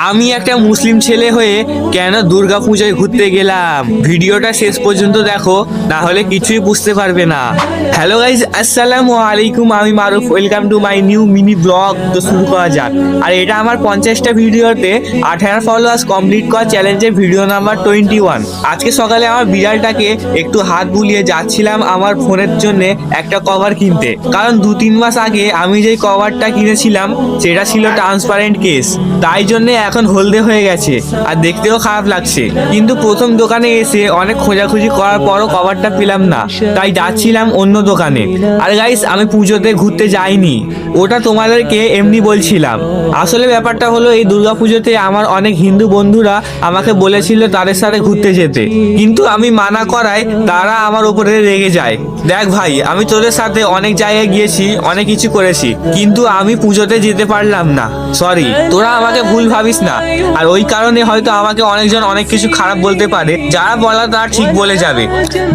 আমি একটা মুসলিম ছেলে হয়ে কেন দুর্গা পূজায় ঘুরতে গেলাম, ভিডিওটা শেষ পর্যন্ত দেখো, না হলে কিছুই বুঝতে পারবে না। হ্যালো গাইজ, আসসালামু আলাইকুম, আমি Maruf, welcome to my new mini blog. তো শুরু করা যাক। আর এটা আমার 50টা ভিডিওতে 18 ফলোয়ার্স কমপ্লিট করা চ্যালেঞ্জের ভিডিও নাম্বার 21। আজকে সকালে আমার বিড়ালটাকে একটু হাত বুলিয়ে যাচ্ছিলাম আমার ফোনের জন্য একটা কভার কিনতে, কারণ 2-3 মাস আগে আমি যেই কভারটা কিনেছিলাম সেটা ছিল ট্রান্সপারেন্ট কেস, তাই জন্য এখন হলদে হয়ে গেছে আর দেখতেও খারাপ লাগছে। কিন্তু প্রথম দোকানে এসে অনেক খোঁজাখুঁজি করার পরও কভারটা পেলাম না, তাই যাচ্ছিলাম অন্য দোকানে। আর গাইস, আমি পুজোতে ঘুরতে যাইনি, ওটা তোমাদেরকে এমনি বলছিলাম। আসলে ব্যাপারটা হলো, এই দুর্গা পুজোতে আমার অনেক হিন্দু বন্ধুরা আমাকে বলেছিল তাদের সাথে ঘুরতে যেতে, কিন্তু আমি মানা করায় তারা আমার উপরে রেগে যায়। দেখ ভাই, আমি তোদের সাথে অনেক জায়গায় গিয়েছি, অনেক কিছু করেছি, কিন্তু আমি পুজোতে যেতে পারলাম না। সরি, তোরা আমাকে ভুল ভাবিস না। আর ওই কারণে হয়তো আমাকে অনেকজন অনেক কিছু খারাপ বলতে পারে, যারা বলা তারা ঠিক বলে যাবে।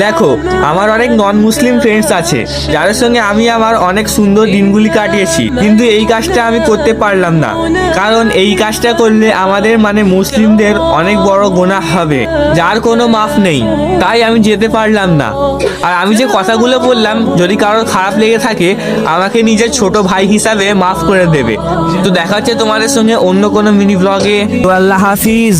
দেখো, আমার অনেক নন মুসলিম ফ্রেন্ডস আছে যাদের সঙ্গে আমি আমার অনেক সুন্দর দিনগুলি কাটিয়েছি, কিন্তু এই কাজটা আমি করতে পারলাম না, কারণ এই কাজটা করলে আমাদের মানে মুসলিমদের অনেক বড় গুনাহ হবে, যার কোনো মাফ নেই। তাই আমি যেতে পারলাম না। আর আমি যে কথাগুলো বললাম, যদি কারোর খারাপ লেগে থাকে আমাকে নিজের ছোট ভাই হিসাবে মাফ করে দেবে। তো দেখা হচ্ছে তোমাদের সঙ্গে অন্য কোনো মিনি ব্লগে। তো আল্লাহ হাফিজ।